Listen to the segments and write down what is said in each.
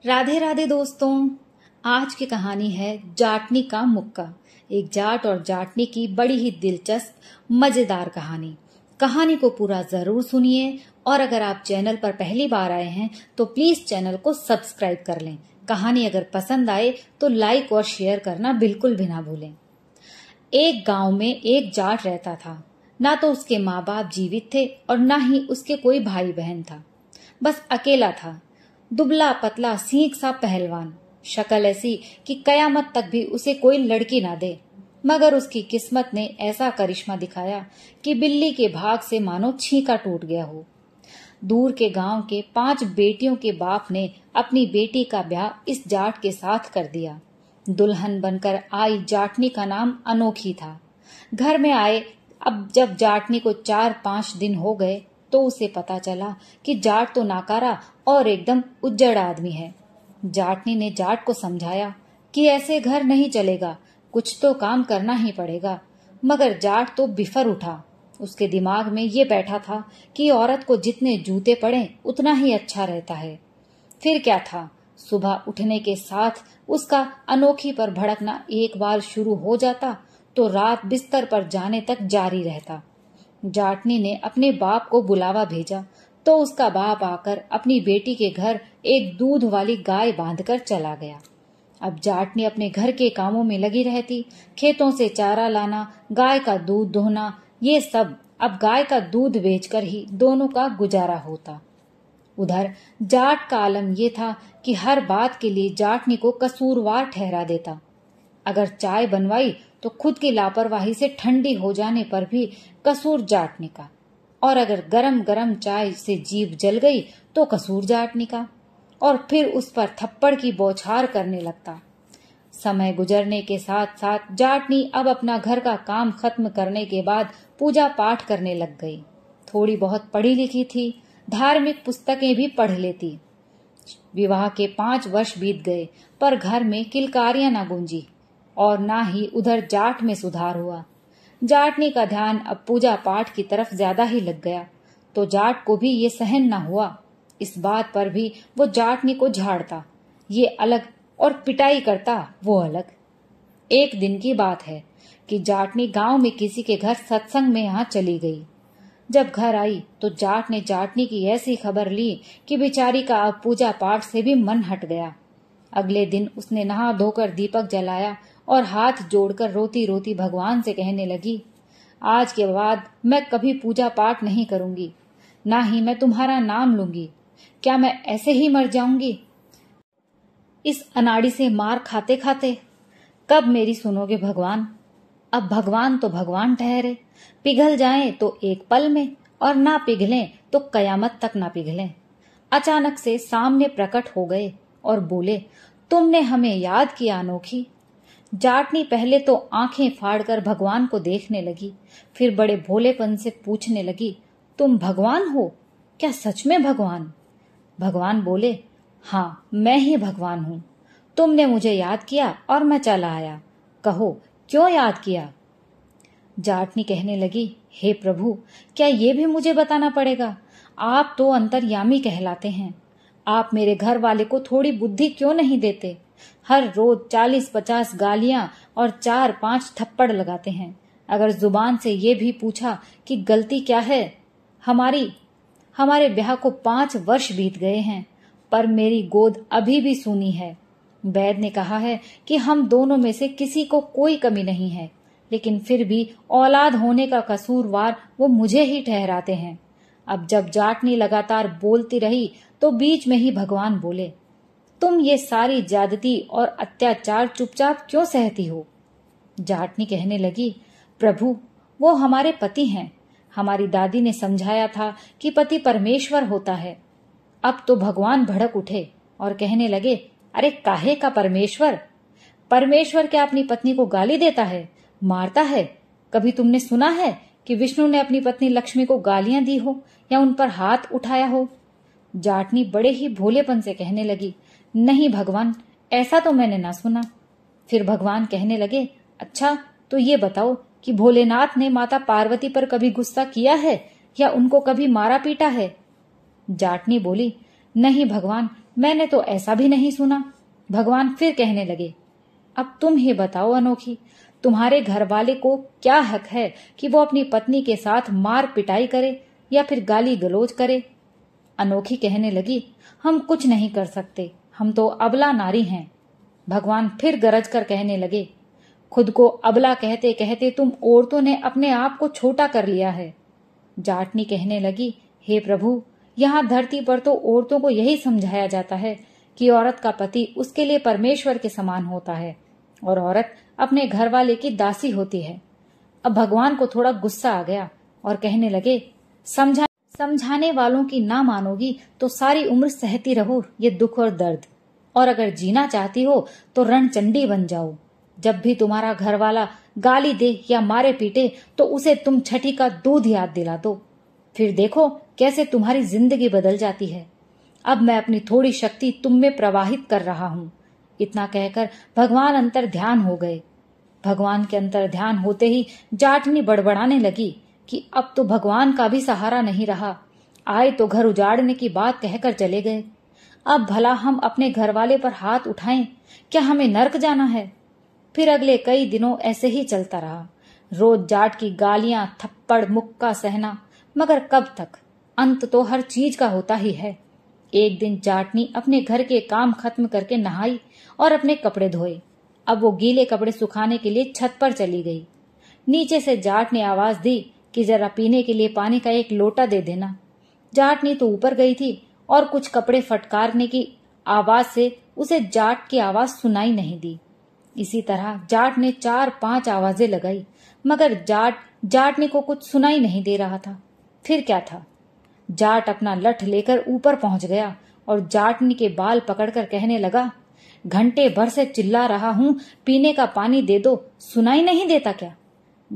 राधे राधे दोस्तों। आज की कहानी है जाटनी का मुक्का। एक जाट और जाटनी की बड़ी ही दिलचस्प मजेदार कहानी को पूरा जरूर सुनिए। और अगर आप चैनल पर पहली बार आए हैं तो प्लीज चैनल को सब्सक्राइब कर लें। कहानी अगर पसंद आए तो लाइक और शेयर करना बिल्कुल भी ना भूलें। एक गांव में एक जाट रहता था। ना तो उसके माँ बाप जीवित थे और ना ही उसके कोई भाई बहन था। बस अकेला था, दुबला पतला सींग सा पहलवान, शक्ल ऐसी कि कयामत तक भी उसे कोई लड़की ना दे। मगर उसकी किस्मत ने ऐसा करिश्मा दिखाया कि बिल्ली के भाग से मानो छींका टूट गया हो। दूर के गांव के 5 बेटियों के बाप ने अपनी बेटी का ब्याह इस जाट के साथ कर दिया। दुल्हन बनकर आई जाटनी का नाम अनोखी था। घर में आए अब जब जाटनी को 4-5 दिन हो गए तो उसे पता चला कि जाट तो नाकारा और एकदम उज्जड़ आदमी है। जाटनी ने जाट को समझाया कि ऐसे घर नहीं चलेगा, कुछ तो काम करना ही पड़ेगा। मगर जाट तो बिफर उठा। उसके दिमाग में ये बैठा था कि औरत को जितने जूते पड़े उतना ही अच्छा रहता है। फिर क्या था, सुबह उठने के साथ उसका अनोखी पर भड़कना एक बार शुरू हो जाता तो रात बिस्तर पर जाने तक जारी रहता। जाटनी ने अपने बाप को बुलावा भेजा तो उसका बाप आकर अपनी बेटी के घर एक दूध वाली गाय बांधकर चला गया। अब जाटनी अपने घर के कामों में लगी रहती। खेतों से चारा लाना, गाय का दूध दोहना, ये सब। अब गाय का दूध बेचकर ही दोनों का गुजारा होता। उधर जाट का आलम ये था कि हर बात के लिए जाटनी को कसूरवार ठहरा देता। अगर चाय बनवाई तो खुद की लापरवाही से ठंडी हो जाने पर भी कसूर जाटनी का, और अगर गरम गरम चाय से जीभ जल गई तो कसूर जाटनी का, और फिर उस पर थप्पड़ की बौछार करने लगता। समय गुजरने के साथ साथ जाटनी अब अपना घर का काम खत्म करने के बाद पूजा पाठ करने लग गई। थोड़ी बहुत पढ़ी लिखी थी, धार्मिक पुस्तकें भी पढ़ लेती। विवाह के 5 वर्ष बीत गए पर घर में किलकारियां ना गूंजी और ना ही उधर जाट में सुधार हुआ। जाटनी का ध्यान अब पूजा पाठ की तरफ ज्यादा ही लग गया तो जाट को भी ये सहन न हुआ। इस बात पर भी वो जाटनी को झाड़ता, ये अलग, और पिटाई करता, वो अलग। एक दिन की बात है कि जाटनी गांव में किसी के घर सत्संग में यहाँ चली गई। जब घर आई तो जाट ने जाटनी की ऐसी खबर ली कि बेचारी का अब पूजा पाठ से भी मन हट गया। अगले दिन उसने नहा धोकर दीपक जलाया और हाथ जोड़कर रोती रोती भगवान से कहने लगी, आज के बाद मैं कभी पूजा पाठ नहीं करूंगी, ना ही मैं तुम्हारा नाम लूंगी। क्या मैं ऐसे ही मर जाऊंगी इस अनाड़ी से मार खाते खाते? कब मेरी सुनोगे भगवान? अब भगवान तो भगवान ठहरे, पिघल जाएं तो एक पल में और ना पिघलें तो कयामत तक ना पिघलें। अचानक से सामने प्रकट हो गए और बोले, तुमने हमें याद किया अनोखी। जाटनी पहले तो आंखें फाड़कर भगवान को देखने लगी, फिर बड़े भोलेपन से पूछने लगी, तुम भगवान हो? क्या सच में भगवान? भगवान बोले, हाँ, मैं ही भगवान हूँ। तुमने मुझे याद किया और मैं चला आया। कहो, क्यों याद किया? जाटनी कहने लगी, हे प्रभु, क्या ये भी मुझे बताना पड़ेगा? आप तो अंतर्यामी कहलाते हैं। आप मेरे घर वाले को थोड़ी बुद्धि क्यों नहीं देते? हर रोज 40-50 गालियां और 4-5 थप्पड़ लगाते हैं। अगर जुबान से ये भी पूछा कि गलती क्या है? हमारे ब्याह को 5 वर्ष बीत गए हैं पर मेरी गोद अभी भी सूनी है। वैद्य ने कहा है कि हम दोनों में से किसी को कोई कमी नहीं है, लेकिन फिर भी औलाद होने का कसूरवार वो मुझे ही ठहराते हैं। अब जब जाटनी लगातार बोलती रही तो बीच में ही भगवान बोले, तुम ये सारी ज्यादती और अत्याचार चुपचाप क्यों सहती हो? जाटनी कहने लगी, प्रभु, वो हमारे पति हैं। हमारी दादी ने समझाया था कि पति परमेश्वर होता है। अब तो भगवान भड़क उठे और कहने लगे, अरे काहे का परमेश्वर? परमेश्वर क्या अपनी पत्नी को गाली देता है, मारता है? कभी तुमने सुना है कि विष्णु ने अपनी पत्नी लक्ष्मी को गालियां दी हो या उन पर हाथ उठाया हो? जाटनी बड़े ही भोलेपन से कहने लगी, नहीं भगवान, ऐसा तो मैंने ना सुना। फिर भगवान कहने लगे, अच्छा तो ये बताओ कि भोलेनाथ ने माता पार्वती पर कभी गुस्सा किया है या उनको कभी मारा पीटा है? जाटनी बोली, नहीं भगवान, मैंने तो ऐसा भी नहीं सुना। भगवान फिर कहने लगे, अब तुम ही बताओ अनोखी, तुम्हारे घर वाले को क्या हक है कि वो अपनी पत्नी के साथ मार पिटाई करे या फिर गाली गलौज करे। अनोखी कहने लगी, हम कुछ नहीं कर सकते, हम तो अबला नारी हैं। भगवान फिर गरज कर कहने लगे, खुद को अबला कहते कहते तुम औरतों ने अपने आप को छोटा कर लिया है। जाटनी कहने लगी, हे प्रभु, यहाँ धरती पर तो औरतों को यही समझाया जाता है कि औरत का पति उसके लिए परमेश्वर के समान होता है और औरत अपने घर वाले की दासी होती है। अब भगवान को थोड़ा गुस्सा आ गया और कहने लगे, समझाने वालों की ना मानोगी तो सारी उम्र सहती रहो ये दुख और दर्द, और अगर जीना चाहती हो तो रणचंडी बन जाओ। जब भी तुम्हारा घर वाला गाली दे या मारे पीटे तो उसे तुम छठी का दूध याद दिला दो, फिर देखो कैसे तुम्हारी जिंदगी बदल जाती है। अब मैं अपनी थोड़ी शक्ति तुम में प्रवाहित कर रहा हूँ। इतना कहकर भगवान अंतर ध्यान हो गए। भगवान के अंतर ध्यान होते ही जाटनी बड़बड़ाने लगी कि अब तो भगवान का भी सहारा नहीं रहा, आए तो घर उजाड़ने की बात कहकर चले गए। अब भला हम अपने घर वाले पर हाथ उठाएं, क्या हमें नर्क जाना है। फिर अगले कई दिनों ऐसे ही चलता रहा, रोज जाट की गालियां थप्पड़ मुक्का सहना, मगर कब तक, अंत तो हर चीज का होता ही है। एक दिन जाटनी अपने घर के काम खत्म करके नहाई और अपने कपड़े धोए। अब वो गीले कपड़े सुखाने के लिए छत पर चली गई। नीचे से जाट ने आवाज दी कि जरा पीने के लिए पानी का एक लोटा दे देना। जाटनी तो ऊपर गई थी और कुछ कपड़े फटकारने की आवाज से उसे जाट की आवाज सुनाई नहीं दी। इसी तरह जाट ने 4-5 आवाजें लगाई, मगर जाटनी को कुछ सुनाई नहीं दे रहा था। फिर क्या था, जाट अपना लठ लेकर ऊपर पहुंच गया और जाटनी के बाल पकड़कर कहने लगा, घंटे भर से चिल्ला रहा हूं, पीने का पानी दे दो, सुनाई नहीं देता क्या।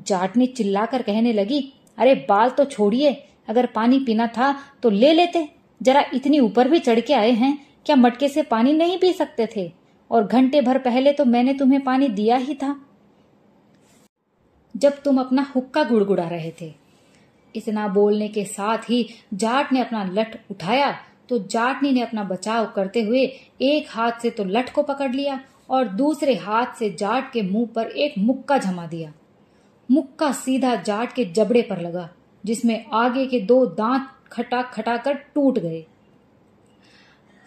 जाटनी चिल्लाकर कहने लगी, अरे बाल तो छोड़िए, अगर पानी पीना था तो ले लेते, जरा इतनी ऊपर भी चढ़ के आए हैं, क्या मटके से पानी नहीं पी सकते थे, और घंटे भर पहले तो मैंने तुम्हें पानी दिया ही था जब तुम अपना हुक्का गुड़गुड़ा रहे थे। इतना बोलने के साथ ही जाट ने अपना लठ उठाया तो जाटनी ने अपना बचाव करते हुए एक हाथ से तो लठ को पकड़ लिया और दूसरे हाथ से जाट के मुंह पर एक मुक्का जमा दिया। मुक्का सीधा जाट के जबड़े पर लगा, जिसमें आगे के 2 दांत खटा खटा कर टूट गए।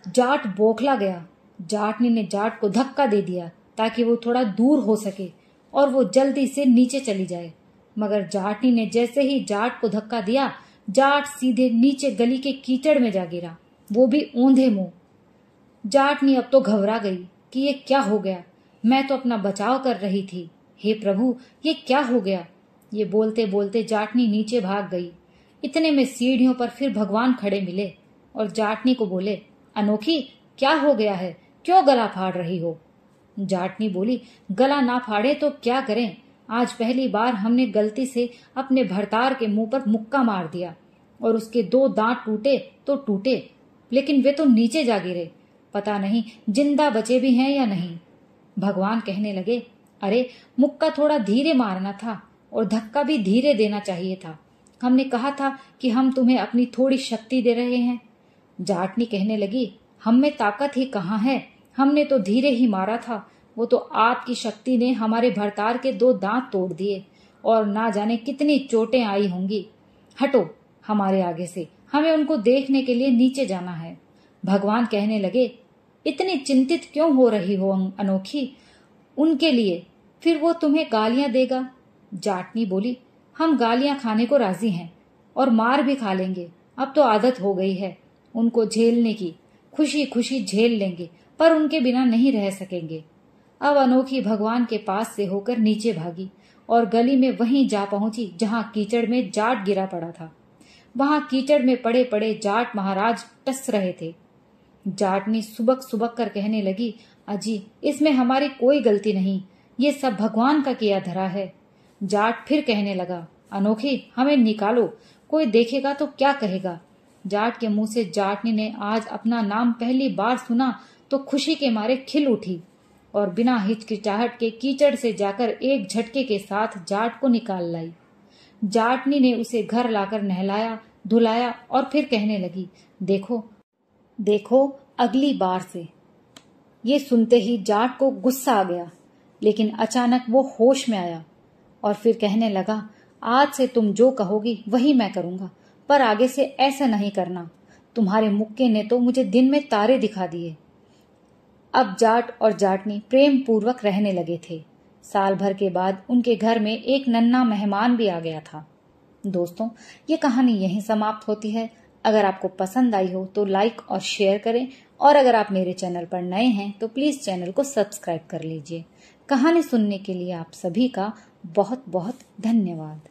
जाट बौखला गया। जाटनी ने जाट को धक्का दे दिया ताकि वो थोड़ा दूर हो सके और वो जल्दी से नीचे चली जाए, मगर जाटनी ने जैसे ही जाट को धक्का दिया, जाट सीधे नीचे गली के कीचड़ में जा गिरा, वो भी औंधे मुंह। जाटनी अब तो घबरा गई कि ये क्या हो गया, मैं तो अपना बचाव कर रही थी, हे प्रभु ये क्या हो गया। ये बोलते बोलते जाटनी नीचे भाग गई। इतने में सीढ़ियों पर फिर भगवान खड़े मिले और जाटनी को बोले, अनोखी क्या हो गया है, क्यों गला फाड़ रही हो। जाटनी बोली, गला ना फाड़े तो क्या करें, आज पहली बार हमने गलती से अपने भरतार के मुंह पर मुक्का मार दिया और उसके 2 दांत टूटे तो टूटे, लेकिन वे तो नीचे जा गिरे, पता नहीं जिंदा बचे भी हैं या नहीं। भगवान कहने लगे, अरे मुक्का थोड़ा धीरे मारना था और धक्का भी धीरे देना चाहिए था, हमने कहा था कि हम तुम्हें अपनी थोड़ी शक्ति दे रहे हैं। जाटनी कहने लगी, हम में ताकत ही कहाँ है, हमने तो धीरे ही मारा था, वो तो आपकी शक्ति ने हमारे भरतार के 2 दांत तोड़ दिए और ना जाने कितनी चोटें आई होंगी। हटो हमारे आगे से, हमें उनको देखने के लिए नीचे जाना है। भगवान कहने लगे, इतनी चिंतित क्यों हो रही हो अनोखी, उनके लिए, फिर वो तुम्हें गालियां देगा। जाटनी बोली, हम गालियां खाने को राजी हैं और मार भी खा लेंगे, अब तो आदत हो गई है उनको झेलने की, खुशी खुशी झेल लेंगे, पर उनके बिना नहीं रह सकेंगे। अब अनोखी भगवान के पास से होकर नीचे भागी और गली में वहीं जा पहुंची जहां कीचड़ में जाट गिरा पड़ा था। वहां कीचड़ में पड़े पड़े जाट महाराज टस रहे थे। जाटनी सुबक सुबक कर कहने लगी, अजी इसमें हमारी कोई गलती नहीं, ये सब भगवान का किया धरा है। जाट फिर कहने लगा, अनोखी हमें निकालो, कोई देखेगा तो क्या कहेगा। जाट के मुंह से जाटनी ने आज अपना नाम पहली बार सुना तो खुशी के मारे खिल उठी और बिना हिचकिचाहट के कीचड़ से जाकर एक झटके के साथ जाट को निकाल लाई। जाटनी ने उसे घर लाकर नहलाया धुलाया और फिर कहने लगी, देखो देखो अगली बार से। ये सुनते ही जाट को गुस्सा आ गया, लेकिन अचानक वो होश में आया और फिर कहने लगा, आज से तुम जो कहोगी वही मैं करूंगा, पर आगे से ऐसा नहीं करना। तुम्हारे मुक्के ने तो मुझे दिन में तारे दिखा दिए। अब जाट और जाटनी प्रेम पूर्वक रहने लगे थे। साल भर के बाद उनके घर में एक नन्हा मेहमान भी आ गया था। दोस्तों, ये कहानी यहीं समाप्त होती है। अगर आपको पसंद आई हो तो लाइक और शेयर करें, और अगर आप मेरे चैनल पर नए हैं तो प्लीज चैनल को सब्सक्राइब कर लीजिए। कहानी सुनने के लिए आप सभी का बहुत बहुत धन्यवाद।